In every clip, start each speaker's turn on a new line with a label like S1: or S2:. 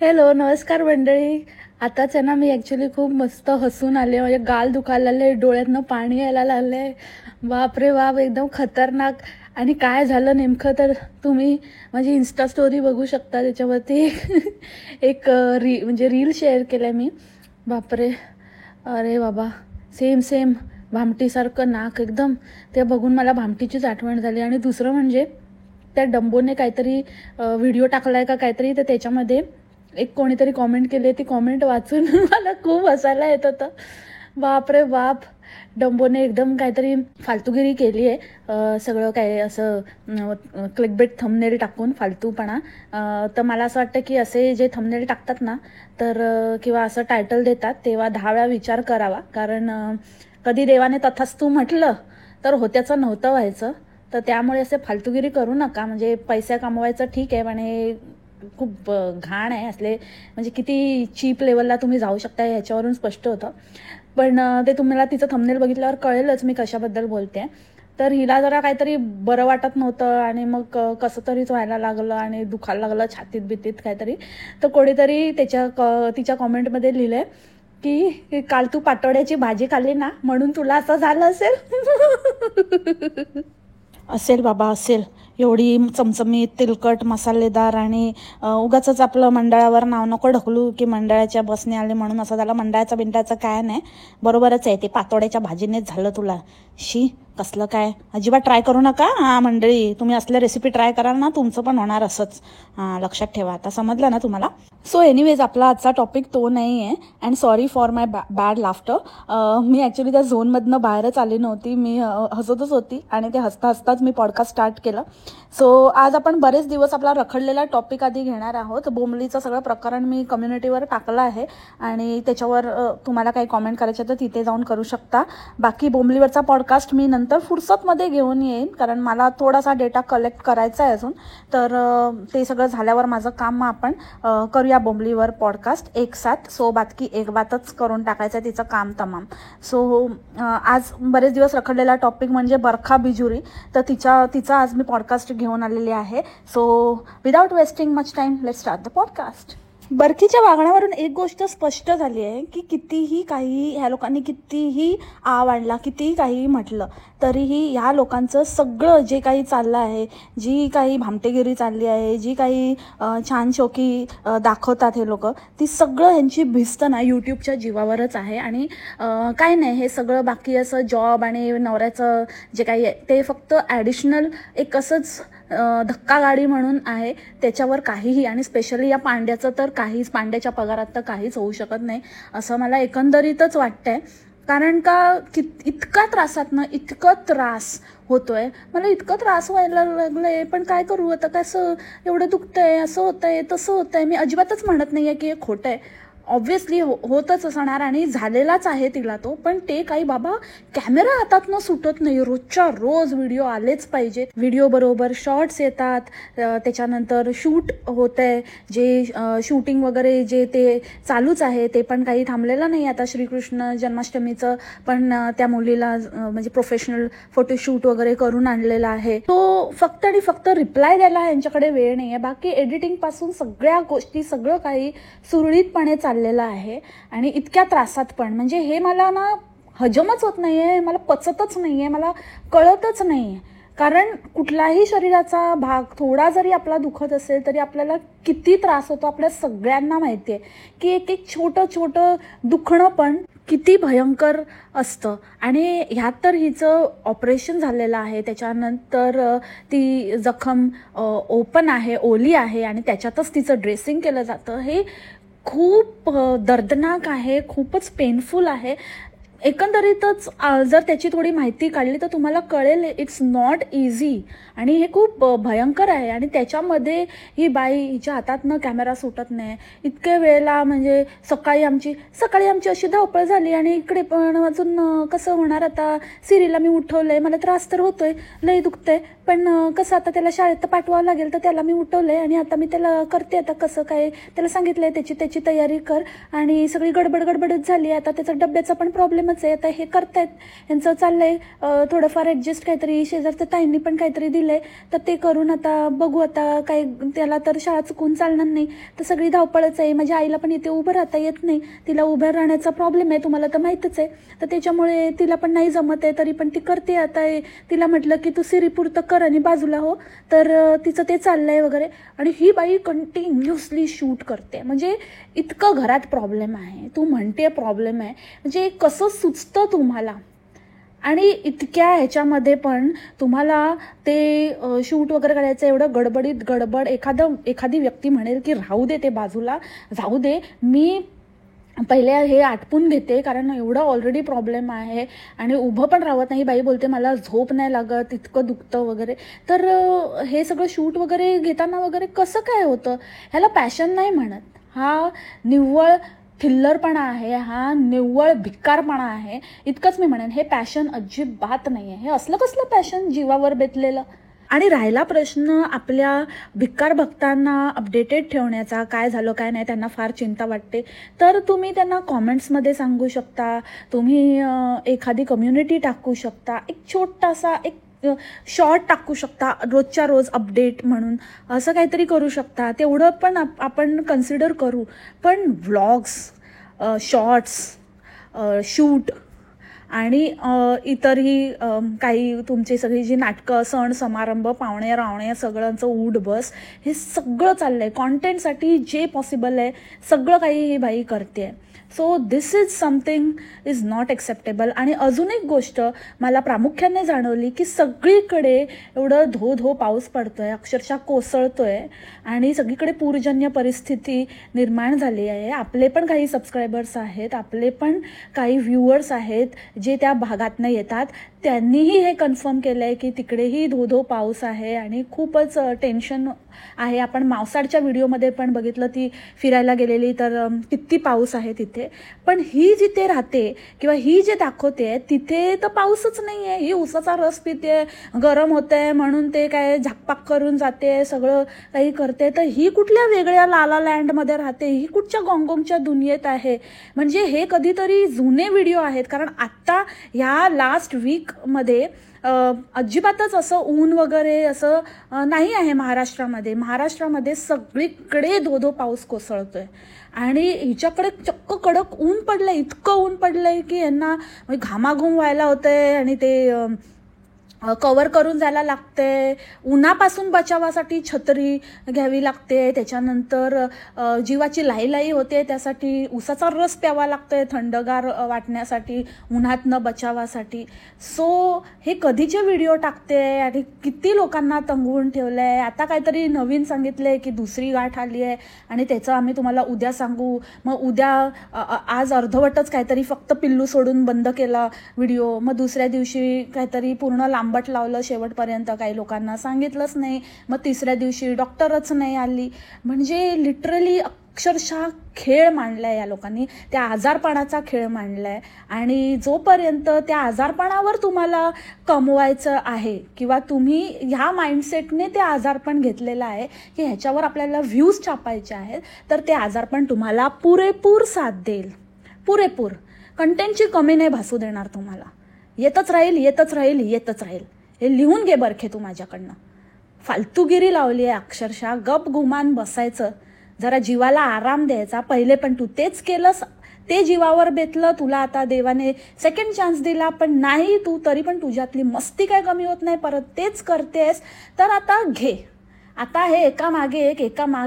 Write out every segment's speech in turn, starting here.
S1: Hello, नमस्कार मंडळी. आताच आहे ना, मी ॲक्च्युली खूप मस्त हसून आले. माझे गाल दुखायला लागले, डोळ्यातनं पाणी यायला लागले. बाप रे बाप, एकदम खतरनाक. आणि काय झालं नेमकं तर तुम्ही माझी इन्स्टा स्टोरी बघू शकता. त्याच्यावरती एक म्हणजे रील शेअर केलं मी. बापरे, अरे बाबा, सेम सेम भामटीसारखं नाक एकदम. ते बघून मला भामटीचीच आठवण झाली. आणि दुसरं म्हणजे त्या डंबोने काहीतरी व्हिडिओ टाकलाय का काहीतरी, तर त्याच्यामध्ये एक कोणीतरी कॉमेंट केली. ती कॉमेंट वाचून मला खूप हसायला येत होतं. बाप रे बाप, डंबोने एकदम काहीतरी फालतूगिरी केली आहे. सगळं काय असं क्लिकबेट थंबनेल टाकून फालतूपणा. तर मला असं वाटतं की असे जे थंबनेल टाकतात ना, तर किंवा असं टायटल देतात तेव्हा 10 वेळा विचार करावा. कारण कधी देवाने तथास्तू म्हटलं तर होत्याचं नव्हतं व्हायचं. तर त्यामुळे असे फालतूगिरी करू नका. म्हणजे पैसे कमवायचं ठीक आहे, पण हे खूप घाण आहे. असले म्हणजे किती चीप लेवलला तुम्ही जाऊ शकता ह्याच्यावरून स्पष्ट होतं. पण ते तुम्हाला तिचं थंबनेल बघितल्यावर कळेलच मी कशाबद्दल बोलते. तर हिला जरा काहीतरी बरं वाटत नव्हतं आणि मग कसं तरीच व्हायला लागलं आणि दुखायला लागलं छातीत बितीत काहीतरी. तर कोणीतरी तिच्या कॉमेंटमध्ये लिहिलंय की काल तू पाटोड्याची भाजी खाल्ली ना, म्हणून तुला असं झालं असेल. असेल बाबा, असेल. एवढी चमचमीत, तेलकट, मसालेदार आणि उगाचच आपलं मंडळावर नाव नको ढकलू की मंडळाच्या बसने आले म्हणून असं झालं. मंडळाचं बिंडाचं काय नाही, बरोबरच आहे. ते पातोड्याच्या भाजीनेच झालं तुला. शी, कसलं काय. अजिबात ट्राय करू नका. हां मंडळी, तुम्ही असल्या रेसिपी ट्राय कराल ना, तुमचं पण होणार असंच. हां, लक्षात ठेवा. आता समजलं ना तुम्हाला. सो एनिवेज, आपला आजचा टॉपिक तो नाही आहे. And sorry for my bad laughter. Me actually त्या झोनमधनं बाहेरच आली नव्हती. मी हसतच होती आणि ते हसता हसताच मी पॉडकास्ट स्टार्ट केलं. सो आज आपण बरेच दिवस आपला रखडलेला टॉपिक आधी घेणार आहोत. बोंबलीचं सगळं प्रकरण मी कम्युनिटीवर टाकलं आहे आणि त्याच्यावर तुम्हाला काही कॉमेंट करायचे तर तिथे जाऊन करू शकता. बाकी बोंबलीवरचा पॉडकास्ट मी नंतर फुर्सतमध्ये घेऊन येईन, कारण मला थोडासा डेटा कलेक्ट करायचा आहे अजून. तर ते सगळं झाल्यावर माझं काम आपण करूया बोंबलीवर पॉडकास्ट एक साथ. सो बात की एक बातच करून टाकायचं आहे तिचं काम तमाम. सो आज बरेच दिवस रखडलेला टॉपिक म्हणजे बरखा बिजुरी. तर तिचा आज मी पॉडकास्ट घेऊन आलेली आहे. So without wasting much time, let's start the podcast. बर्खीच्या वागण्यावरून एक गोष्ट स्पष्ट झाली आहे की कितीही काही ह्या लोकांनी कितीही आव आणला, कितीही काही म्हटलं तरीही ह्या लोकांचं सगळं जे काही चाललं आहे, जी काही भामटेगिरी चालली आहे, जी काही छान शोकी दाखवतात हे लोक, ती सगळं ह्यांची भिस्त ना यूट्यूबच्या जीवावरच आहे. आणि काय नाही, हे सगळं बाकी असं जॉब आणि नवऱ्याचं जे काही आहे ते फक्त ॲडिशनल एक असंच धक्का गाडी म्हणून आहे. त्याच्यावर काहीही, आणि स्पेशली या पांड्याचं तर काहीच, पांड्याच्या पगारात तर काहीच होऊ शकत नाही असं मला एकंदरीतच वाटतंय. कारण का इतका त्रासातनं इतकं त्रास होतोय, मला इतकं त्रास व्हायला लागलंय. पण काय करू आता, कसं एवढं दुखतंय, असं होतंय, तसं होतंय. मी अजिबातच म्हणत नाही आहे की हे खोटं आहे. ऑब्व्हियसली होतच असणार आणि झालेलाच आहे तिला तो. पण ते काही बाबा कॅमेरा हातातनं सुटत नाही. रोजच्या रोज व्हिडिओ आलेच पाहिजेत. व्हिडिओ बरोबर शॉर्ट्स येतात, त्याच्यानंतर शूट होतंय, जे शूटिंग वगैरे जे ते चालूच आहे, ते पण काही थांबलेलं नाही. आता श्रीकृष्ण जन्माष्टमीचं पण त्या मुलीला म्हणजे प्रोफेशनल फोटोशूट वगैरे करून आणलेला आहे. तो फक्त आणि फक्त रिप्लाय द्यायला यांच्याकडे वेळ नाही आहे. बाकी एडिटिंगपासून सगळ्या गोष्टी, सगळं काही सुरळीतपणे चाललेलं आहे. आणि इतक्या त्रासात पण, म्हणजे हे मला ना हजमच होत नाही आहे, मला पचतच नाही आहे, मला कळतच नाही आहे. कारण कुठलाही शरीराचा भाग थोडा जरी आपला दुखत असेल तरी आपल्याला किती त्रास होतो आपल्या सगळ्यांना माहिती आहे. की एक एक छोटं दुखणं पण किती भयंकर असतं. आणि ह्यात तर हिचं ऑपरेशन झालेलं आहे, त्याच्यानंतर ती जखम ओपन आहे, ओली आहे आणि त्याच्यातच तिचं ड्रेसिंग केलं जातं. हे खूप दर्दनाक आहे, खूपच पेनफुल आहे. एकंदरीतच जर त्याची थोडी माहिती काढली तर तुम्हाला कळेल इट्स नॉट इझी आणि हे खूप भयंकर आहे. आणि त्याच्यामध्ये ही बाई, हिच्या हातातनं कॅमेरा सुटत नाही. इतके वेळेला म्हणजे सकाळी आमची अशी धावपळ झाली आणि इकडे पण अजून कसं होणार. आता सिरीला मी उठवलंय, मला त्रास तर होतोय, लई दुखतंय, पण कसं आता त्याला शाळेत तर पाठवावं लागेल, तर त्याला मी उठवलंय आणि आता मी त्याला करते. आता कसं काय, त्याला सांगितलंय त्याची तयारी कर आणि सगळी गडबडच झाली. आता त्याचा डब्याचा पण प्रॉब्लेम प्रॉब्लेमच आहे. आता हे करतायत, यांचं चाललंय थोडंफार ॲडजस्ट, काहीतरी शेजारच्या ताईंनी पण काहीतरी दिलं आहे तर ते करून आता बघू. आता काय त्याला तर शाळा चुकून चालणार नाही, तर सगळी धावपळच आहे. माझ्या आईला पण इथे उभं राहता येत नाही, तिला उभं राहण्याचा प्रॉब्लेम आहे, तुम्हाला तर माहीतच आहे. तर त्याच्यामुळे तिला पण नाही जमत आहे, तरी पण ती करते. आता तिला म्हटलं की तू सिरीपुरतं कर आणि बाजूला हो, तर तिचं ते चाललं आहे वगैरे. आणि ही बाई कंटिन्युअसली शूट करते. म्हणजे इतकं घरात प्रॉब्लेम आहे, तू म्हणते प्रॉब्लेम आहे, म्हणजे कसं सुचतं तुम्हाला? आणि इतक्या ह्याच्यामध्ये पण तुम्हाला ते शूट वगैरे करायचं एवढं गडबडीत गडबड. एखादी व्यक्ती म्हणेल की राहू दे ते बाजूला, जाऊ दे, मी पहिले हे आटपून घेते, कारण एवढं ऑलरेडी प्रॉब्लेम आहे आणि उभं पण राहत नाही. बाई बोलते मला झोप नाही लागत, इतकं दुखतं वगैरे. तर हे सगळं शूट वगैरे घेताना वगैरे कसं काय होतं? ह्याला पॅशन नाही म्हणत, हा निव्वळ थिल्लरपणा आहे, हा निव्वळ भिक्कारपणा आहे, इतकंच मी म्हणेन. हे पॅशन अजिबात नाही आहे. हे असलं कसलं पॅशन जीवावर बेतलेलं? आणि राहिला प्रश्न आपल्या भिक्कार भक्तांना अपडेटेड ठेवण्याचा, काय झालं काय नाही, त्यांना फार चिंता वाटते, तर तुम्ही त्यांना कॉमेंट्समध्ये सांगू शकता, तुम्ही एखादी कम्युनिटी टाकू शकता, एक छोटासा एक शॉर्ट टाकू शकता, रोजच्या रोज अपडेट म्हणून असं काहीतरी करू शकता. तेवढं पण आपण कन्सिडर करू. पण व्लॉग्स, शॉर्ट्स, शूट आणि इतरही काही तुमची सगळी जी नाटकं, सण समारंभ, पाहुणे रावणे, सगळ्यांचं उठ बस, हे सगळं चाललं आहे. कॉन्टेंटसाठी जे पॉसिबल आहे सगळं काही ही बाई करते आहे. So this is something is not acceptable. आणि अजून एक गोष्ट मला प्रामुख्याने जाणवली की सगळीकडे एवढं धो पाऊस पडतो आहे, अक्षरशः कोसळतो आहे आणि सगळीकडे पूरजन्य परिस्थिती निर्माण झाली आहे. आपले पण काही सबस्क्रायबर्स आहेत, आपले पण काही व्ह्युअर्स आहेत जे त्या भागातनं येतात, त्यांनीही हे कन्फर्म केलं आहे की तिकडेही धो पाऊस आहे आणि खूपच टेन्शन आहे. आपण मावसाडच्या व्हिडिओमध्ये पण बघितलं, ती फिरायला गेलेली, तर किती पाऊस आहे तिथे. पण ही जिथे राहते किंवा ही जे दाखवते तिथे तर पाऊसच नाही आहे. ही उसाचा रस पिते, गरम होते म्हणून ते काय झाकपाक करून जाते, सगळं काही करते. तर ही कुठल्या वेगळ्या लाला लँडमध्ये राहते, ही कुठच्या गॉंगॉंगच्या दुनियेत आहे? म्हणजे हे कधीतरी जुने व्हिडिओ आहेत, कारण आत्ता ह्या लास्ट वीकमध्ये अजिबातच असं ऊन वगैरे असं नाही आहे महाराष्ट्रामध्ये सगळीकडे धो पाऊस कोसळतोय आणि हिच्याकडे चक्क कडक ऊन पडलंय, इतकं ऊन पडलंय की यांना घामाघूम व्हायला होतंय आणि ते कवर करून जायला लागते. उन्हापासून बचावासाठी छत्री घ्यावी लागते, त्याच्यानंतर जीवाची लाई होते, त्यासाठी उसाचा रस प्यावा लागतोय थंडगार वाटण्यासाठी, उन्हातनं बचावासाठी. सो हे कधीचे व्हिडिओ टाकते आणि किती लोकांना तंगवून ठेवलं आहे. आता काहीतरी नवीन सांगितलं आहे की दुसरी गाठ आली आहे आणि त्याचं आम्ही तुम्हाला उद्या सांगू. मग उद्या आज अर्धवटच काहीतरी फक्त पिल्लू सोडून बंद केला व्हिडिओ, मग दुसऱ्या दिवशी काहीतरी पूर्ण लांबट लावलं शेवटपर्यंत, काही लोकांना सांगितलंच नाही, मग तिसऱ्या दिवशी डॉक्टरच नाही आली. म्हणजे लिटरली अक्षरशः खेळ मांडलाय या लोकांनी, त्या आजारपणाचा खेळ मांडलाय. आणि जोपर्यंत त्या आजारपणावर तुम्हाला कमवायचं आहे किंवा तुम्ही ह्या माइंडसेटने ते आजारपण घेतलेलं आहे की ह्याच्यावर आपल्याला व्ह्यूज छापायचे आहेत, तर ते आजारपण तुम्हाला पुरेपूर साथ देईल. पुरेपूर कंटेंटची कमी नाही भासू देणार तुम्हाला. येतच राहील. हे लिहून घे बरखे तू माझ्याकडनं. फालतूगिरी लावली आहे अक्षरशः. गप गुमान बसायचं, जरा जीवाला आराम द्यायचा. पहिले पण तू तेच केलंस, ते जीवावर बेतलं. तुला आता देवाने सेकंड चान्स दिला, पण नाही, तू तरी पण तुझ्यातली मस्ती काय कमी होत नाही, परत तेच करतेस. तर आता घे, आता हे एका मागे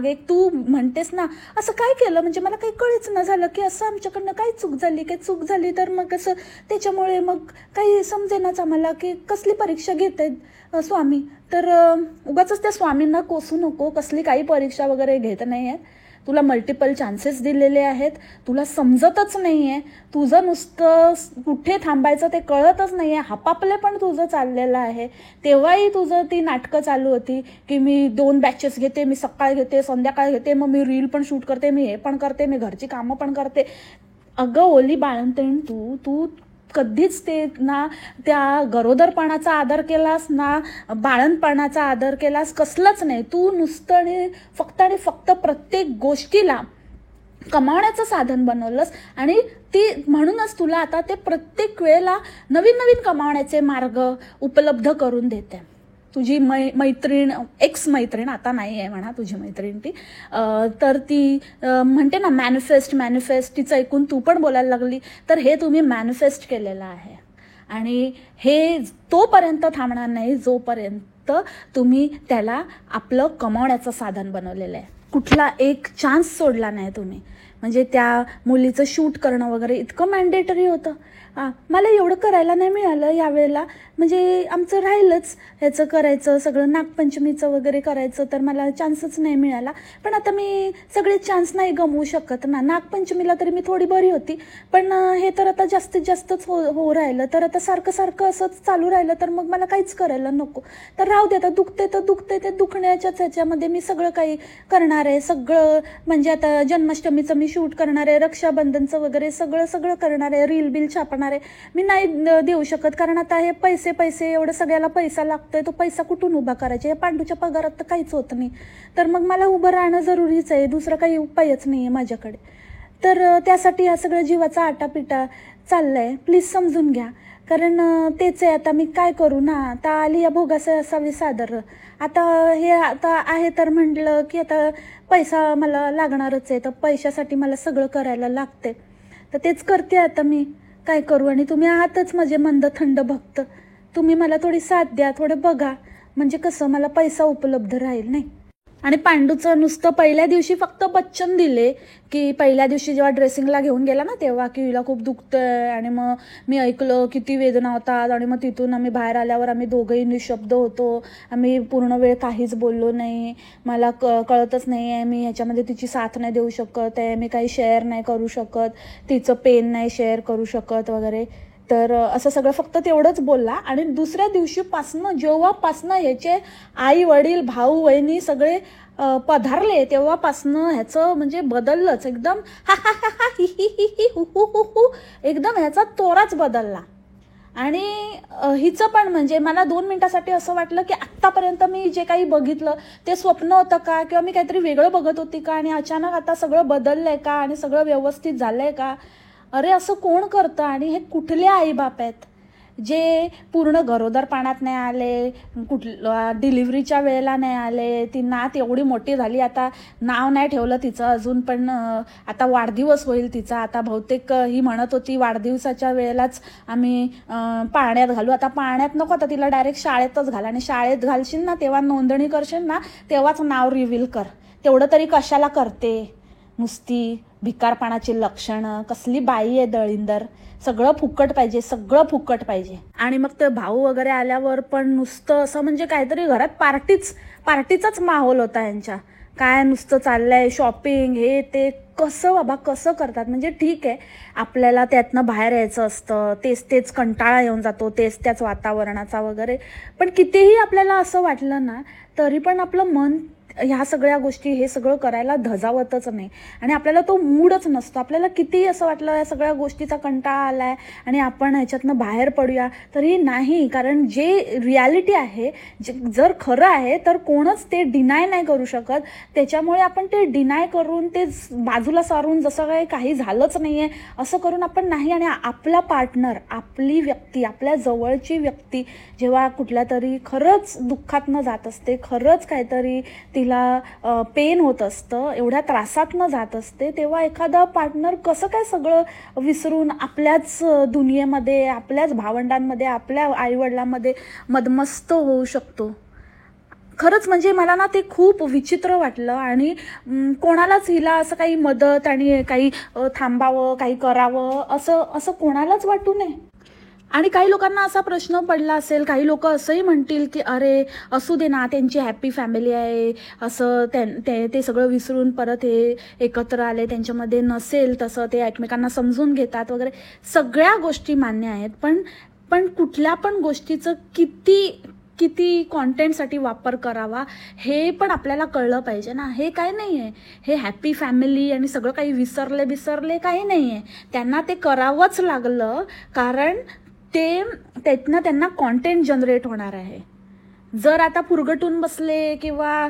S1: एक तू म्हणतेस ना असं काय केलं, म्हणजे मला काही कळीच न झालं की असं आमच्याकडनं काही चूक झाली तर मग कसं, त्याच्यामुळे मग काही समजेनाच आम्हाला की कसली परीक्षा घेत आहेत स्वामी. तर उगाच त्या स्वामींना कोसू नको, कसली काही परीक्षा वगैरे घेत नाही आहेत. तुला मल्टिपल चान्सेस दिलेले आहेत, तुला समजतच नाही आहे, तुझं नुसतं कुठे थांबायचं ते कळतच नाही आहे, हापापले पण तुझं चाललेलं आहे. तेव्हाही तुझं ती नाटकं चालू होती की मी 2 बॅचेस घेते, मी सकाळ घेते, संध्याकाळ घेते, मग मी रील पण शूट करते, मी हे पण करते, मी घरची कामं पण करते. अगं ओली बाळंतीण, तू कधीच ते ना त्या गरोदरपणाचा आदर केलास ना बाळंतपणाचा आदर केलास, कसलंच नाही. तू नुसतं आणि फक्त प्रत्येक गोष्टीला कमावण्याचं साधन बनवलंस आणि म्हणूनच तुला आता ते प्रत्येक वेळेला नवीन नवीन कमावण्याचे मार्ग उपलब्ध करून देते. तुझी मैत्रीण, एक्स मैत्रीण, आता नाही आहे म्हणा तुझी मैत्रीण ती, तर ती म्हणते ना मॅनिफेस्ट, तिचं ऐकून तू पण बोलायला लागली. तर हे तुम्ही मॅनिफेस्ट केलेलं आहे आणि हे तोपर्यंत थांबणार नाही जोपर्यंत तुम्ही त्याला आपलं कमावण्याचं साधन बनवलेलं आहे. कुठला एक चान्स सोडला नाही तुम्ही. म्हणजे त्या मुलीचं शूट करणं वगैरे इतकं मॅन्डेटरी होतं. मला एवढं करायला नाही मिळालं यावेळेला, म्हणजे आमचं राहिलंच ह्याचं करायचं, सगळं नागपंचमीचं वगैरे करायचं, तर मला चान्सच नाही मिळाला. पण आता मी सगळे चान्स नाही गमवू शकत ना. नागपंचमीला तरी मी थोडी बरी होती, पण हे तर आता जास्तीत जास्तच हो राहिलं. तर आता सारखं असंच चालू राहिलं तर मग मला काहीच करायला नको. तर राहू दे, आता दुखते ते दुखण्याच्याच ह्याच्यामध्ये मी सगळं काही करणार आहे. सगळं म्हणजे आता जन्माष्टमीचं मी शूट करणार आहे, रक्षाबंधनचं वगैरे सगळं करणार आहे, रील बिल छापणार आहे. मी नाही देऊ शकत, कारण आता हे पैसे एवढं सगळ्याला पैसा लागतोय. तो पैसा कुठून उभा करायचा? या पांडूच्या पगारात तर काहीच होत नाही. तर मग मला उभं राहणं जरुरीच आहे, दुसरा काही उपायच नाही आहे माझ्याकडे. तर त्यासाठी हा सगळं जीवाचा आटापिटा चाललाय. प्लीज समजून घ्या, कारण तेच आहे. आता मी काय करू ना. आता आली या भोगास असावी सादर. आता हे आता आहे तर म्हटलं की आता पैसा मला लागणारच आहे, तर पैशासाठी मला सगळं करायला लागते. तर तेच करते आता मी. काय करू? आणि तुम्ही आहातच माझे मंद थंड भक्त. तुम्ही मला थोडी साथ द्या, थोडं बघा, म्हणजे कसं मला पैसा उपलब्ध राहील नाही. आणि पांडूचं नुसतं पहिल्या दिवशी फक्त बच्चन दिले, की पहिल्या दिवशी जेव्हा ड्रेसिंगला घेऊन गेला ना तेव्हा की हिला खूप दुखतंय, आणि मग मी ऐकलं किती वेदना होतात. आणि मग तिथून आम्ही बाहेर आल्यावर आम्ही दोघंही निशब्द होतो. आम्ही पूर्ण वेळ काहीच बोललो नाही. मला कळतच नाही आहे, मी ह्याच्यामध्ये तिची साथ नाही देऊ शकत आहे, मी काही शेअर नाही करू शकत, तिचं पेन नाही शेअर करू शकत वगैरे. तर असं सगळं फक्त तेवढंच बोलला. आणि दुसऱ्या दिवशीपासनं जेव्हापासनं ह्याचे आई वडील भाऊ बहिणी सगळे पधारले तेव्हापासनं ह्याचं म्हणजे बदललंच एकदम. हा हा हा हा ही ही ही ही हु हु हु हु एकदम ह्याचा तोराच बदलला. आणि हिचं पण म्हणजे मला 2 मिनिटासाठी असं वाटलं की आत्तापर्यंत मी जे काही बघितलं ते स्वप्न होतं का, किंवा मी काहीतरी वेगळं बघत होती का, आणि अचानक आता सगळं बदललंय का आणि सगळं व्यवस्थित झालंय का. अरे असं कोण करतं? आणि हे कुठले आईबाप आहेत जे पूर्ण गरोदरपणात नाही आले, डिलिव्हरीच्या वेळेला नाही आले. ती नात एवढी मोठी झाली, आता नाव नाही ठेवलं तिचं अजून, पण आता वाढदिवस होईल तिचा. आता बहुतेक ही म्हणत होती वाढदिवसाच्या वेळेलाच आम्ही पाळण्यात घालू. आता पाळण्यात नको, आता तिला डायरेक्ट शाळेतच घाल. आणि शाळेत घालशील ना तेव्हा नोंदणी करशील ना तेव्हाच नाव रिव्हील कर. तेवढं तरी कशाला करते? नुसती भिकारपणाची लक्षणं. कसली बाई आहे दळिंदर. सगळं फुकट पाहिजे. आणि मग ते भाऊ वगैरे आल्यावर पण नुसतं असं म्हणजे काहीतरी घरात पार्टीचाच माहोल होता यांच्या. काय नुसतं चाललंय शॉपिंग हे ते. कसं बाबा कसं करतात? म्हणजे ठीक आहे आपल्याला त्यातनं बाहेर यायचं असतं, तेच कंटाळा येऊन जातो त्याच वातावरणाचा वगैरे. पण कितीही आपल्याला असं वाटलं ना तरी पण आपलं मन ह्या सगळ्या गोष्टी हे सगळं करायला धजावतच नाही. आणि आपल्याला तो मूडच नसतो. आपल्याला कितीही असं वाटलं या सगळ्या गोष्टीचा कंटाळा आलाय आणि आपण ह्याच्यातनं बाहेर पडूया, तरी नाही. कारण जे रियालिटी आहे, जर खरं आहे तर कोणच ते डिनाय नाही करू शकत. त्याच्यामुळे आपण ते डिनाय करून ते बाजूला सारून जसं काही झालंच नाही आहे असं करून आपण नाही. आणि आपला पार्टनर, आपली व्यक्ती, आपल्या जवळची व्यक्ती जेव्हा कुठल्या तरी खरंच दुःखातनं जात असते, खरंच काहीतरी तिला पेन होत असतं, एवढ्या त्रासातनं जात असते, तेव्हा एखादा पार्टनर कसं काय सगळं विसरून आपल्याच दुनियेमध्ये, आपल्याच भावंडांमध्ये, आपल्या आईवडिलांमध्ये मदमस्त होऊ शकतो. खरंच म्हणजे मला ना ते खूप विचित्र वाटलं. आणि कोणालाच हिला असं काही मदत आणि काही थांबावं, काही करावं असं कोणालाच वाटू नये. आणि काही लोकांना असा प्रश्न पडला असेल, काही लोक असंही म्हणतील की अरे असू दे ना, त्यांची हॅपी फॅमिली आहे, असं ते सगळं विसरून परत हे एकत्र आले, त्यांच्यामध्ये नसेल तसं, ते एकमेकांना समजून घेतात वगैरे. सगळ्या गोष्टी मान्य आहेत, पण कुठल्या पण गोष्टीचं किती कॉन्टेंटसाठी वापर करावा हे पण आपल्याला कळलं पाहिजे ना. हे काय नाही आहे, हे हॅपी फॅमिली आणि सगळं काही विसरले काही नाही आहे. त्यांना ते करावंच लागलं कारण त्यातनं त्यांना कॉन्टेंट जनरेट होणार आहे. जर आता पुरगटून बसले किंवा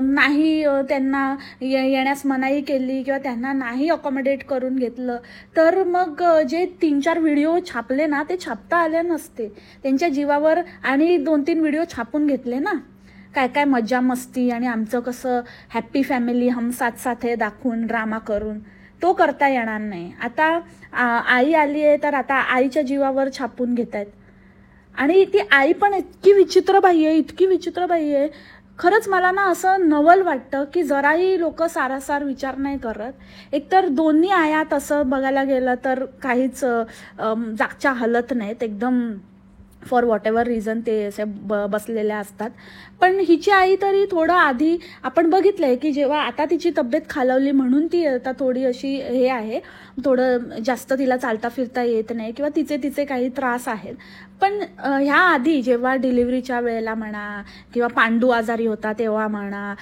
S1: नाही त्यांना येण्यास मनाई केली किंवा त्यांना नाही अकॉमोडेट करून घेतलं, तर मग जे 3-4 व्हिडिओ छापले ना ते छापता आले नसते त्यांच्या जीवावर, आणि 2-3 व्हिडिओ छापून घेतले ना, काय काय मज्जा मस्ती आणि आमचं कसं हॅप्पी फॅमिली हम साथ साथ है दाखवून ड्रामा करून तो करता येणार नाही. आता आई आली आहे तर आता आईच्या जीवावर छापून घेत आहेत. आणि ती आई पण इतकी विचित्र बाई आहे, इतकी विचित्र बाई आहे. खरंच मला ना असं नवल वाटतं की जराही लोक सारासार विचार नाही करत. एकतर दोन्ही आया तसं बघायला गेलं तर काहीच जागच्या हलत नाहीत, एकदम फॉर व्हॉट एव्हर रिझन ते असे बसलेल्या असतात. पण हिची आई तरी थोडं आधी आपण बघितलंय की जेव्हा आता तिची तब्येत खालावली म्हणून ती आता थोडी अशी हे आहे, थोडं जास्त तिला चालता फिरता येत नाही किंवा तिचे काही त्रास आहेत. पण ह्या आधी जेव्हा डिलिव्हरीच्या वेळेला म्हणा किंवा पांडू आजारी होता तेव्हा म्हणा,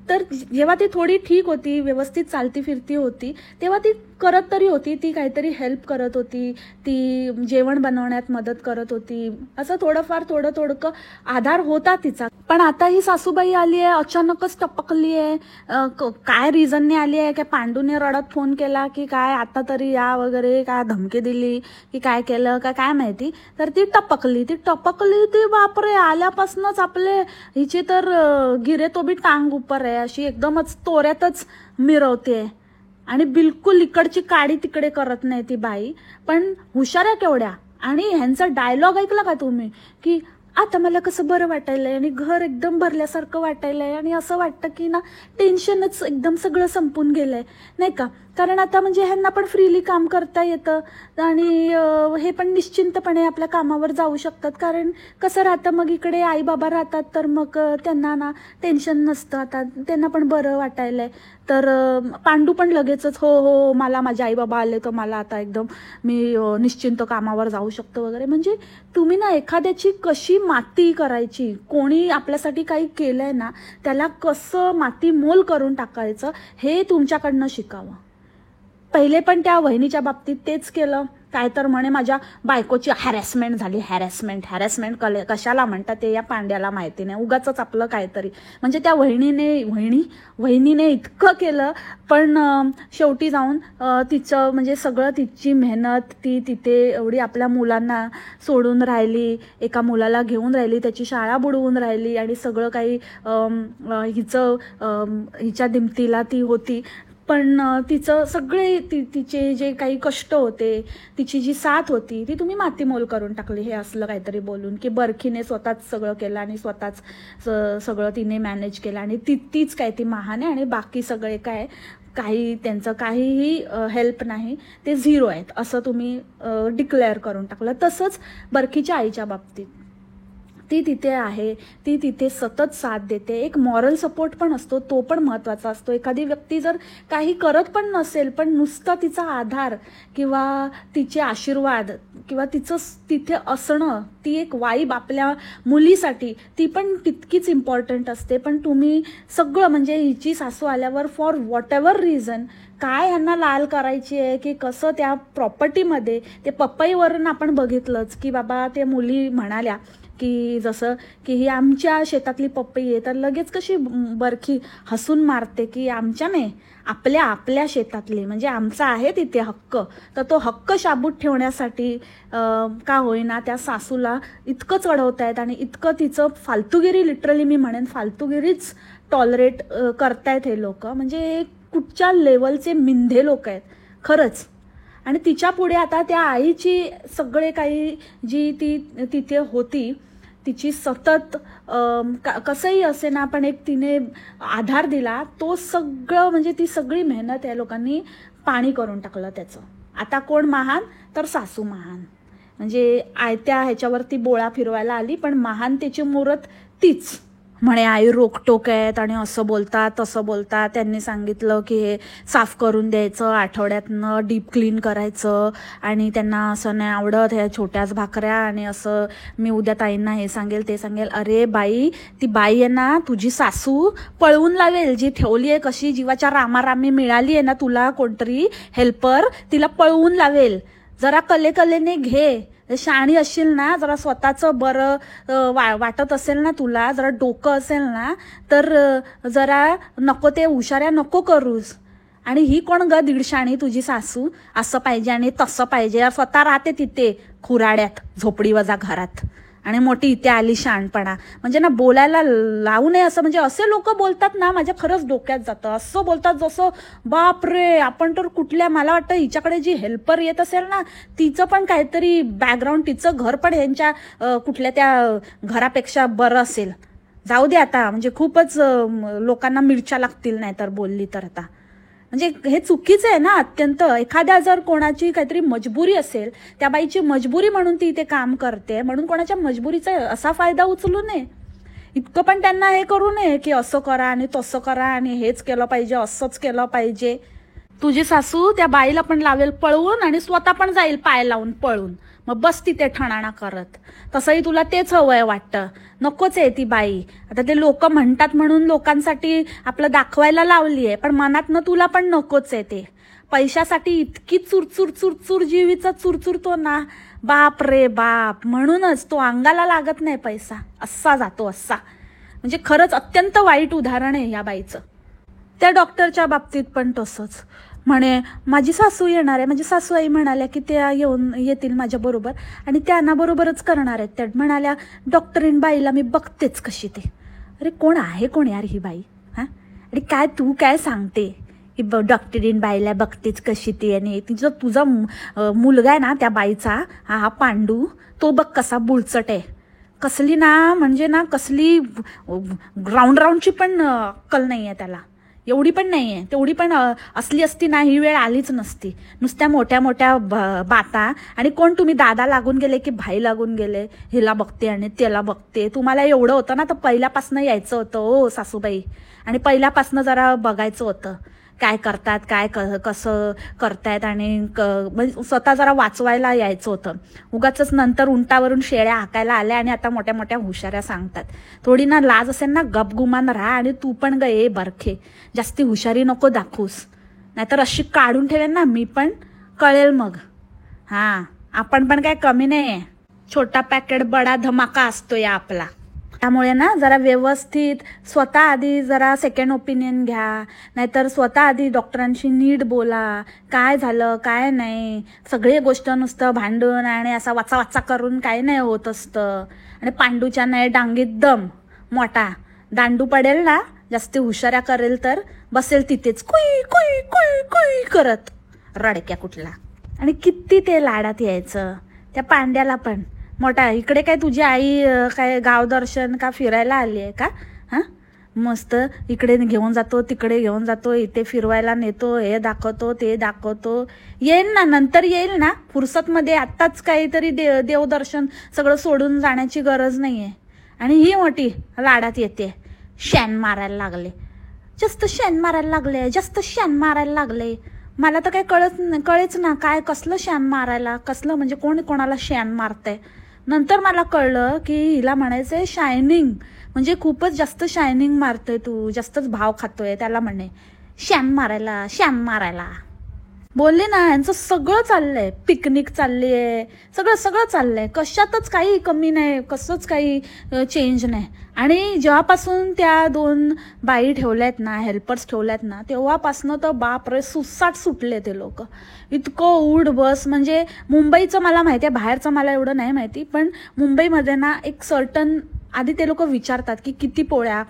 S1: तर जेव्हा ती थोडी ठीक होती, व्यवस्थित चालती फिरती होती, तेव्हा ती करत तरी होती, ती काहीतरी हेल्प करत होती, ती जेवण बनवण्यात मदत करत होती, असं थोडंफार थोडं आधार होता तिचा. पण आता ही सासूबाई आली आहे, अचानकच टपकली आहे. काय रिझनने आली आहे? काय पांडूने रडत फोन केला की काय आता तरी या वगैरे, काय धमकी दिली की काय केलं का काय माहिती, तर ती टपकली ती बापरे, आल्यापासूनच आपले हिची तर गिरे तो बी टांग उपर आहे, अशी एकदमच तोऱ्यातच मिरवते आणि बिलकुल इकडची काडी तिकडे करत नाही ती बाई. पण हुशार आहे केवढ्या. आणि ह्यांचा डायलॉग ऐकला का तुम्ही की आता मला कसं बरं वाटायलंय आणि घर एकदम भरल्यासारखं वाटायलंय आणि असं वाटतं की ना टेन्शनच एकदम सगळं संपून गेलंय, नाही का. कारण आता म्हणजे ह्यांना पण फ्रीली काम करता येतं आणि हे पण निश्चिंतपणे आपल्या कामावर जाऊ शकतात. कारण कसं राहतं मग इकडे आई बाबा राहतात तर मग त्यांना ना टेन्शन नसतं, आता त्यांना पण बरं वाटायलंय. तर पांडू पण लगेचच हो मला माझे आई बाबा आले तर मला आता एकदम मी निश्चिंत कामावर जाऊ शकतो वगैरे. म्हणजे तुम्ही ना एखाद्याची कशी माती करायची, कोणी आपल्यासाठी काही केलंय ना त्याला कसं माती मोल करून टाकायचं हे तुमच्याकडनं शिकावं. पहिले पण त्या वहिनीच्या बाबतीत तेच केलं. काय तर म्हणे माझ्या बायकोची हॅरॅसमेंट झाली. हॅरॅसमेंट कशाला म्हणतात ते या पांड्याला माहिती नाही, उगाच आपलं काहीतरी. म्हणजे त्या वहिनीने इतकं केलं, पण शेवटी जाऊन तिचं म्हणजे सगळं तिची मेहनत, ती तिथे एवढी आपल्या मुलांना सोडून राहिली, एका मुलाला घेऊन राहिली, त्याची शाळा बुडवून राहिली आणि सगळं काही हिच्या दिमतीला ती होती. पण तिचं सगळे तिचे जे काही कष्ट होते, तिची जी साथ होती ती तुम्ही मातीमोल करून टाकली हे असलं काहीतरी बोलून की बरखीने स्वतःच सगळं केलं आणि स्वतःच सगळं तिने मॅनेज केलं आणि तीच काय ती महान आहे आणि बाकी सगळे काय काही त्यांचं काहीही हेल्प नाही, ते झिरो आहेत असं तुम्ही डिक्लेअर करून टाकलं. तसंच बरखीच्या आईच्या बाबतीत ती तिथे आहे, ती तिथे सतत साथ देते. एक मॉरल सपोर्ट पण असतो, तो पण महत्त्वाचा असतो. एखादी व्यक्ती जर काही करत पण नसेल पण नुसतं तिचा आधार किंवा तिचे आशीर्वाद किंवा तिचं तिथे असणं, ती एक वाईब आपल्या मुलीसाठी ती पण तितकीच इम्पॉर्टंट असते. पण तुम्ही सगळं म्हणजे हिची सासू आल्यावर फॉर व्हॉट एव्हर रिझन काय ह्यांना लाल करायची आहे की कसं त्या प्रॉपर्टीमध्ये ते पपईवरून आपण बघितलंच की बाबा ते मुली म्हणाल्या की जसं की ही आमच्या शेतातली पपई आहे, तर लगेच कशी बरखी हसून मारते की आमच्या नाही, आपल्या शेतातली, म्हणजे आमचा आहे तिथे हक्क. तर तो हक्क शाबूत ठेवण्यासाठी का होईना त्या सासूला इतकं चढवतायत आणि इतकं तिचं फालतूगिरी, लिटरली मी म्हणेन फालतूगिरीच टॉलरेट करतायत हे लोक. म्हणजे कुठच्या लेवलचे मिंधे लोक आहेत खरंच. आणि तिच्या पुढे आता त्या आईची सगळे काही जी ती तिथे होती, तिची सतत कसंही असे ना पण एक तिने आधार दिला, तो सगळं म्हणजे ती सगळी मेहनत या लोकांनी पाणी करून टाकलं त्याचं. आता कोण महान तर सासू महान. म्हणजे आयत्या ह्याच्यावरती बोळा फिरवायला आली, पण महान त्याची मूर्त तीच. म्हणे आई रोकटोक आहेत आणि असं बोलतात तसं बोलतात. त्यांनी सांगितलं की हे साफ करून द्यायचं, आठवड्यातनं डीप क्लीन करायचं आणि त्यांना असं नाही आवडत ह्या छोट्याच भाकऱ्या आणि असं मी उद्या ताईंना हे सांगेल ते सांगेल. अरे बाई, ती बाई आहे ना तुझी सासू पळवून लावेल. जी ठेवली आहे कशी जीवाच्या रामारामी मिळाली आहे ना तुला कोणतरी हेल्पर, तिला पळवून लावेल. जरा कलेने घे, शहाणी असशील ना, जरा स्वतःचं बरं वाटत असेल ना तुला, जरा डोकं असेल ना, तर जरा नको ते हुशाऱ्या नको करूस. आणि ही कोण ग दीडशाणी तुझी सासू, असं पाहिजे आणि तसं पाहिजे, स्वतः राहते तिथे खुराड्यात झोपडी वजा घरात, आणि मोठी इथे आली शहाणपणा. म्हणजे ना बोलायला लावू नये असं, म्हणजे असे लोक बोलतात ना, माझ्या खरंच डोक्यात जातं. असं बोलतात जसं बाप रे, आपण तर कुठल्या, मला वाटतं हिच्याकडे जी हेल्पर येत असेल ना, तिचं पण काहीतरी बॅकग्राऊंड, तिचं घर पण यांच्या कुठल्या त्या घरापेक्षा बरं असेल. जाऊ दे आता, म्हणजे खूपच लोकांना मिरच्या लागतील नाही तर बोलली तर. आता म्हणजे हे चुकीचं आहे ना अत्यंत. एखाद्या जर कोणाची काहीतरी मजबुरी असेल, त्या बाईची मजबुरी म्हणून ती इथे काम करते, म्हणून कोणाच्या मजबुरीचा असा फायदा उचलू नये. इतकं पण त्यांना हे करू नये की असं करा आणि तसं करा आणि हेच केलं पाहिजे, असंच केलं पाहिजे. तुझी सासू त्या बाईला पण लावेल पळवून आणि स्वतः पण जाईल पाय लावून पळून, मग बस तिथे ठणाणा करत. तसंही तुला तेच हवंय वाटतं. नकोच आहे ती बाई. आता ते लोक म्हणतात म्हणून लोकांसाठी आपलं दाखवायला लावली आहे, पण मनातनं तुला पण नकोच आहे ते. पैशासाठी इतकी चुरचूर चुरचूर जीवीचा चुरचुरतो ना, बाप रे बाप. म्हणूनच तो अंगाला लागत नाही पैसा, असा जातो असा. म्हणजे खरंच अत्यंत वाईट उदाहरण आहे या बाईचं. त्या डॉक्टरच्या बाबतीत पण तसंच. म्हणे माझी सासू येणार आहे, माझी सासू आई म्हणाल्या की त्या येतील माझ्या बरोबर आणि त्यांना बरोबरच करणार आहेत. त्या म्हणाल्या डॉक्टरीन बाईला मी बघतेच कशी ते. अरे कोण आहे कोण यार ही बाई? हां, आणि काय तू काय सांगते की डॉक्टरीन बाईला बघतेच कशी ती? आणि तुझा मुलगा आहे ना त्या बाईचा, हा पांडू, तो बघ कसा बुळचट आहे. कसली ना, म्हणजे ना कसली राऊंडची पण अक्कल नाही आहे त्याला. एवढी पण नाही आहे. तेवढी पण असली असती ना ही वेळ आलीच नसती. नुसत्या मोठ्या मोठ्या बाता. आणि कोण तुम्ही दादा लागून गेले की भाई लागून गेले, हिला बघते आणि त्याला बघते. तुम्हाला एवढं होतं ना तर पहिल्यापासून यायचं होतं ओ सासूबाई, आणि पहिल्यापासून जरा बघायचं होतं काय करतात, काय कसं करतायत, आणि स्वतः जरा वाचवायला यायचं होतं. उगाच नंतर उंटावरून शेळ्या हाकायला आल्या आणि आता मोठ्या मोठ्या हुशाऱ्या सांगतात. थोडी ना लाज असेल ना, गपगुमान राहा. आणि तू पण गे बरखे, जास्ती हुशारी नको दाखवूस, नाहीतर अशी काढून ठेवेन ना मी पण, कळेल मग. हां, आपण पण काय कमी नाही. छोटा पॅकेट बडा धमाका असतो या आपला. त्यामुळे ना जरा व्यवस्थित स्वतः आधी जरा सेकंड ओपिनियन घ्या, नाहीतर स्वतः आधी डॉक्टरांशी नीट बोला. काय झालं काय नाही, सगळी गोष्ट नुसतं भांडून आणि असा वाचा वाचा करून काय नाही होत असतं. आणि पांडूच्या नाही डांगीत दम मोठा. दांडू पडेल ना, जास्ती हुशाऱ्या करेल तर बसेल तिथेच कुई कुई कुई कुई करत, रडक्या कुठला. आणि किती ते लाडात यायचं त्या पांड्याला पण. मोठा इकडे काय तुझी आई काय गावदर्शन का फिरायला आली आहे का? हां, मस्त इकडे घेऊन जातो, तिकडे घेऊन जातो, इथे फिरवायला नेतो, हे दाखवतो ते दाखवतो. येईल ना, नंतर येईल ना फुरसतमध्ये. आत्ताच काहीतरी देवदर्शन सगळं सोडून जाण्याची गरज नाही आहे. आणि ही मोठी लाडात येते, शेण मारायला लागले, जास्त शेण मारायला लागले, जास्त शेण मारायला लागले. मला तर काय कळेच ना काय कसलं शेण मारायला, कसलं म्हणजे कोण कोणाला शेण मारतंय. नंतर मला कळलं की हिला म्हणायचंय शायनिंग, म्हणजे खूपच जास्त शायनिंग मारतोय तू, जास्तच भाव खातोय. त्याला म्हणे शॅम मारायला, शॅम मारायला. बोलले ना, यांचं सगळं चाललंय, पिकनिक चालली आहे, सगळं सगळं चाललंय, कशातच काही कमी नाही, कसंच काही चेंज नाही. आणि जेव्हापासून त्या 2 बाई ठेवल्यात ना, हेल्पर्स ठेवल्यात ना, तेव्हापासनं तर बापरे सुसाट सुटले ते लोक. इतकं उठ बस. म्हणजे मुंबईचं मला माहिती आहे, बाहेरचं मला एवढं नाही माहिती, पण मुंबईमध्ये ना एक सर्टन आधी ते लोक विचारतात की किती पोळ्या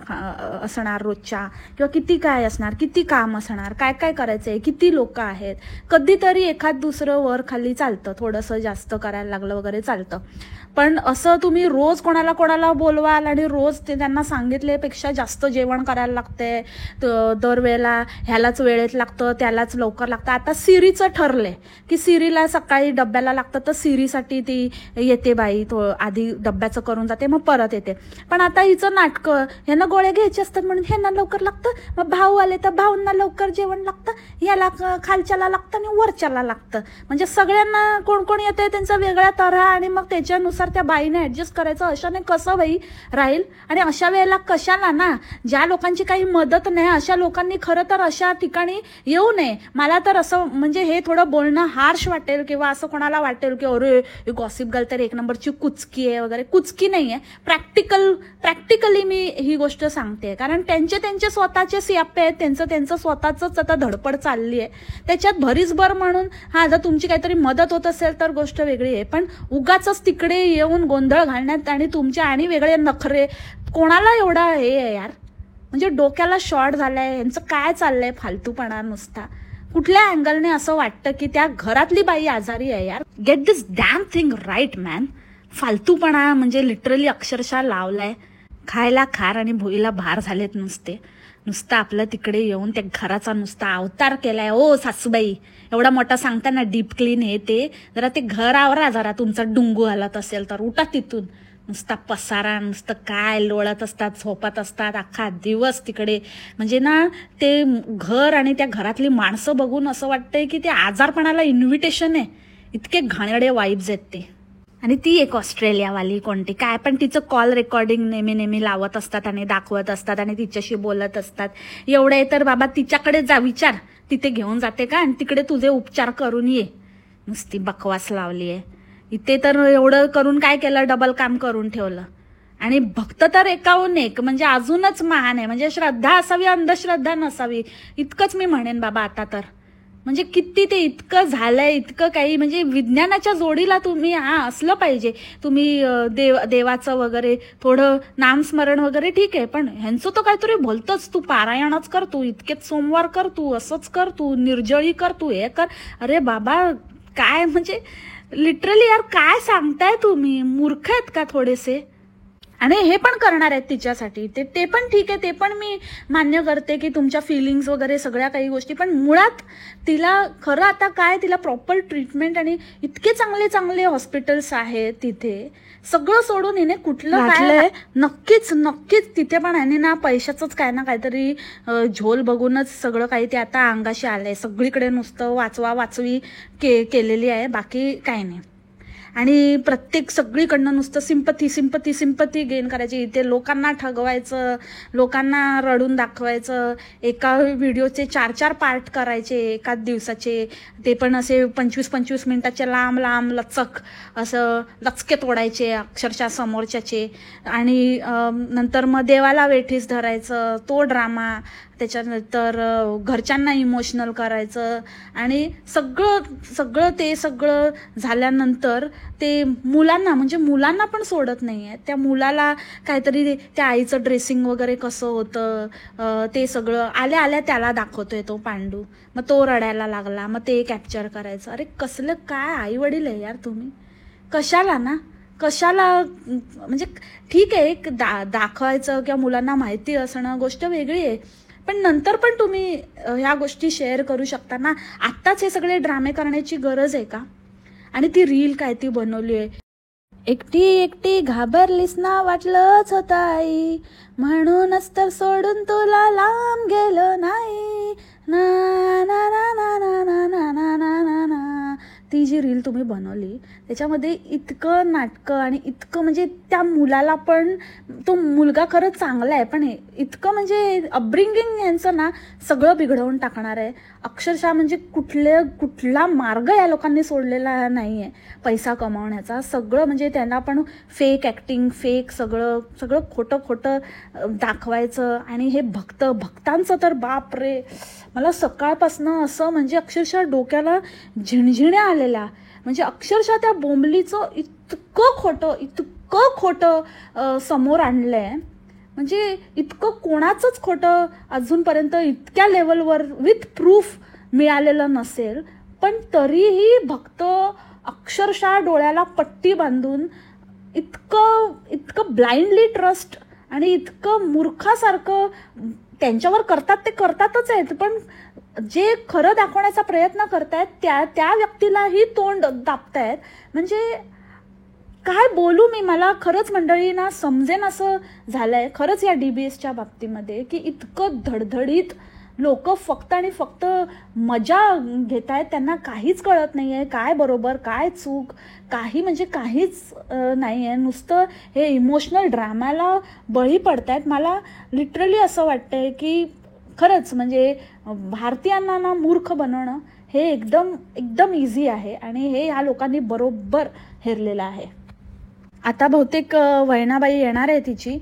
S1: असणार रोजच्या, किंवा किती काय असणार, किती काम असणार, काय काय करायचंय, किती लोक आहेत. कधीतरी एखाद दुसरं वर खाली चालतं, थोडंसं जास्त करायला लागलं वगैरे चालतं. पण असं तुम्ही रोज कोणाला कोणाला बोलवाल आणि रोज ते त्यांना सांगितल्यापेक्षा जास्त जेवण करायला लागते, दरवेळेला ह्यालाच वेळेत लागतं, त्यालाच लवकर लागतं. आता सिरीचं ठरलंय की सिरीला सकाळी डब्याला लागतं, तर सिरीसाठी ती येते बाई, तो आधी डब्याचं करून जाते मग परत येते. पण आता हिचं नाटकं, ह्यांना गोळ्या घ्यायचे असतात म्हणून ह्यांना लवकर लागतं, मग भाऊ आले तर भाऊंना लवकर जेवण लागतं, ह्याला खालच्याला लागतं आणि वरच्याला लागतं. म्हणजे सगळ्यांना कोण कोण येते त्यांचा वेगळा तऱ्हा आणि मग त्याच्यानुसार त्या बाईने ऍडजस्ट करायचं. अशाने कसं बाई राहील? आणि अशा वेळेला कशाला ना, ज्या लोकांची काही मदत नाही अशा लोकांनी खरं तर अशा ठिकाणी येऊ नये. मला तर असं म्हणजे हे थोडं बोलणं हार्श वाटेल किंवा असं कोणाला वाटेल की अरे गॉसिप गर्ल तर एक नंबरची कुचकी आहे वगैरे. कुचकी नाही आहे, प्रॅक्टिकली मी ही गोष्ट सांगते. कारण त्यांचे स्वतःचे सियाप्पे आहेत, त्यांचं स्वतःच आता धडपड चालली आहे. त्याच्यात भरीसभर म्हणून हा जर तुमची काहीतरी मदत होत असेल तर गोष्ट वेगळी आहे, पण उगाच तिकडे येऊन गोंधळ घालण्यात आणि तुमचे आणि वेगळे नखरे, कोणाला एवढा हे आहे यार? म्हणजे डोक्याला शॉर्ट झालाय यांचं. काय चाललंय फालतूपणा नुसता? कुठल्या अँगलने असं वाटतं की त्या घरातली बाई आजारी आहे यार? Get this damn thing right man. फालतूपणा म्हणजे लिटरली अक्षरशः लावलाय. खायला खार आणि भुईला भार झालेत नुसतं आपलं तिकडे येऊन त्या घराचा नुसता अवतार केलाय. ओ सासूबाई, एवढा मोठा सांगताना डीप क्लीन हे ते, जरा ते घर आवरा, जरा तुमचा डुंगू हालत असेल तर उठा तिथून. नुसता पसारा, नुसतं काय लोळत असतात, झोपत असतात अख्खा दिवस तिकडे. म्हणजे ना ते घर आणि त्या घरातली माणसं बघून असं वाटतंय की ते आजारपणाला इन्व्हिटेशन आहे. इतके घाणेरडे वाईब्स आहेत ते. आणि ती एक ऑस्ट्रेलियावाली कोणती काय पण तिचं कॉल रेकॉर्डिंग नेहमी लावत असतात आणि दाखवत असतात आणि तिच्याशी बोलत असतात. एवढे तर बाबा तिच्याकडे जा, विचार तिथे घेऊन जाते का आणि तिकडे तुझे उपचार करून ये. नुसती बकवास लावली आहे. इथे तर एवढं करून काय केलं, डबल काम करून ठेवलं. आणि भक्त तर एकाहून एक, म्हणजे अजूनच महान आहे. म्हणजे श्रद्धा असावी, अंधश्रद्धा नसावी, इतकंच मी म्हणेन बाबा आता तर. म्हणजे किती ते इतकं झालंय, इतकं काही. म्हणजे विज्ञानाच्या जोडीला तुम्ही असलं पाहिजे. तुम्ही देवाचं वगैरे थोडं नामस्मरण वगैरे ठीक आहे, पण ह्यांचं तो काहीतरी बोलतच, तू पारायणच कर, तू इतकेच सोमवार कर, तू असंच कर, तू निर्जळी कर, तू हे कर. अरे बाबा काय म्हणजे लिटरली यार काय सांगताय तुम्ही? मूर्ख आहेत का थोडेसे? आणि हे पण करणार आहेत तिच्यासाठी, ते पण ठीक आहे, ते पण मी मान्य करते की तुमच्या फिलिंग्स वगैरे सगळ्या काही गोष्टी. पण मुळात तिला खरं आता काय, तिला प्रॉपर ट्रीटमेंट आणि इतके चांगले हॉस्पिटल्स आहेत तिथे, सगळं सोडून हिने कुठलं काय. नक्कीच तिथे पण आहे ना पैशाचंच काय ना काहीतरी झोल बघूनच सगळं काही ते आता अंगाशी आलंय. सगळीकडे नुसतं वाचवी केलेली आहे, बाकी काय नाही. आणि प्रत्येक सगळीकडनं नुसतं सिंपती गेन करायची. इथे लोकांना ठगवायचं, लोकांना रडून दाखवायचं. एका व्हिडिओचे 4 पार्ट करायचे एकाच दिवसाचे, ते पण असे 25 मिनिटाचे लांब लचक असं लचके तोडायचे अक्षरशः समोरच्याचे. आणि नंतर मग देवाला वेठीस धरायचं, तो ड्रामा. त्याच्यानंतर घरच्यांना इमोशनल करायचं. आणि सगळं झाल्यानंतर ते मुलांना पण सोडत नाहीये. त्या मुलाला काहीतरी त्या आईचं ड्रेसिंग वगैरे कसं होतं ते सगळं आल्या त्याला दाखवतोय तो पांडू. मग तो रडायला लागला, मग ते कॅप्चर करायचं. अरे कसलं काय आई वडील आहे यार तुम्ही? कशाला म्हणजे ठीक आहे दाखवायचं किंवा मुलांना माहिती असणं गोष्ट वेगळी आहे, पण नंतर पण तुम्ही ह्या गोष्टी शेअर करू शकता ना. आत्ताच हे सगळे ड्रामे करण्याची गरज आहे का? आणि ती रील काय ती बनवली आहे, एकटी घाबरलीस ना, वाटलंच होतं आई, म्हणूनच तर सोडून तुला लांब गेलो नाही, ना ना ना ना ना ना ना ना ना ना. ती जी रील तुम्ही बनवली त्याच्यामध्ये इतकं नाटकं आणि इतकं म्हणजे त्या मुलाला पण, तो मुलगा खरंच चांगला आहे पण इतकं म्हणजे अपब्रिंगिंग यांचं ना सगळं बिघडवून टाकणार आहे अक्षरशः. म्हणजे कुठला मार्ग या लोकांनी सोडलेला नाही आहे पैसा कमावण्याचा. सगळं म्हणजे त्यांना पण फेक ॲक्टिंग, फेक सगळं खोटं दाखवायचं. आणि हे भक्तांचं तर बाप रे, मला सकाळपासनं असं म्हणजे अक्षरशः डोक्याला झिणझिण्या आलेल्या. म्हणजे अक्षरशः त्या बोंबलीचं इतकं खोटं समोर आणलंय. म्हणजे इतकं कोणाचंच खोटं अजूनपर्यंत इतक्या लेवलवर विथ प्रूफ मिळालेलं नसेल, पण तरीही भक्त अक्षरशः डोळ्याला पट्टी बांधून इतकं ब्लाइंडली ट्रस्ट आणि इतकं मूर्खासारखं त्यांच्यावर करतात. ते करतातच आहेत, पण जे खरं दाखवण्याचा प्रयत्न करतायत त्या व्यक्तीलाही तोंड दाबतायत. म्हणजे काय बोलू मी, मला खरंच मंडळी ना समजेन असं झालंय खरंच या DBSच्या बाबतीमध्ये, की इतकं धडधडीत लोक फक्त आणि फक्त मजा घेत आहेत. त्यांना काहीच कळत नाही आहे, काय बरोबर काय चूक, काही म्हणजे काहीच नाही आहे. नुसतं हे इमोशनल ड्रामाला बळी पडत आहेत. मला लिटरली असं वाटतंय की खरंच म्हणजे भारतीयांना ना मूर्ख बनवणं हे एकदम एकदम इझी आहे आणि हे ह्या लोकांनी बरोबर हेरलेलं आहे. आता बहुतेक वैणाबाई येणार आहे तिची,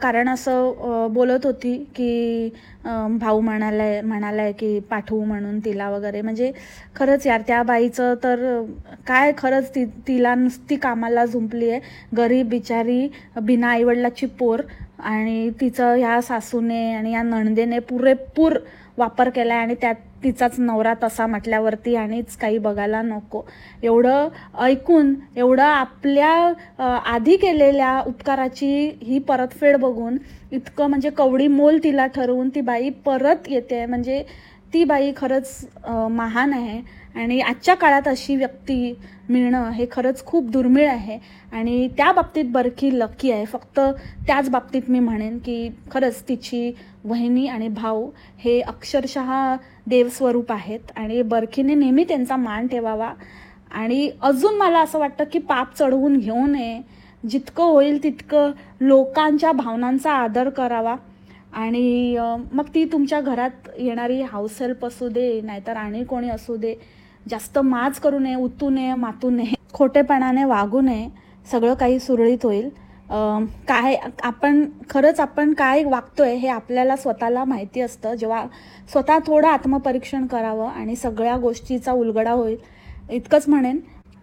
S1: कारण असं बोलत होती की भाऊ म्हणालाय की पाठवू म्हणून तिला वगैरे. म्हणजे खरंच यार त्या बाईचं तर काय, खरंच तिला नुसती कामाला झुंपली आहे. गरीब बिचारी बिना आईवडिलाची पोर, आणि तिचं ह्या सासूने आणि या नणदेने पुरेपूर वापर केला आहे आणि त्यात तिचाच नवरा तसा म्हटल्यावरती आणिच काही बघायला नको. एवढं ऐकून, एवढं आपल्या आधी केलेल्या उपकाराची ही परतफेड बघून इतकं म्हणजे कवडी मोल तिला ठरवून ती बाई परत येते. म्हणजे ती बाई खरंच महान आहे आणि आजच्या काळात अशी व्यक्ती मिळणं हे खरंच खूप दुर्मिळ आहे आणि त्या बाबतीत बरकी लकी आहे. फक्त त्याच बाबतीत मी म्हणेन की खरंच तिची वहिनी आणि भाऊ हे अक्षरशः देवस्वरूप आहेत आणि बरकीने नेहमी त्यांचा मान ठेवावा. आणि अजून मला असं वाटतं की पाप चढवून घेऊ नये, जितकं होईल तितकं लोकांच्या भावनांचा आदर करावा. आणि मग ती तुमच्या घरात येणारी हाऊस हेल्प असू दे नाहीतर आणि कोणी असू दे, जास्त माज करू नये, उतू नये, मातू नये, खोटेपणाने वागू नये. सगळं काही सुरळीत होईल. काय आपण काय वागतोय हे आपल्याला स्वतःला माहिती असतं. जेव्हा स्वतः थोडं आत्मपरीक्षण करावं आणि सगळ्या गोष्टीचा उलगडा होईल, इतकंच म्हणेन.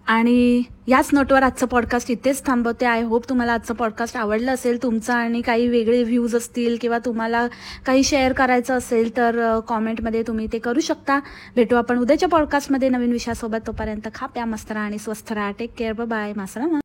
S1: आणि याच नोटवर आजचं पॉडकास्ट इथेच थांबवते. आय होप तुम्हाला आजचं पॉडकास्ट आवडलं असेल. तुमचा आणि काही वेगळे व्ह्यूज असतील किंवा तुम्हाला काही शेअर करायचं असेल तर कॉमेंटमध्ये तुम्ही ते करू शकता. भेटू आपण उद्याच्या पॉडकास्टमध्ये नवीन विषयासोबत. तोपर्यंत खा प्या, मस्त राहा आणि स्वस्थ राहा. Take care, bye, मासरामा.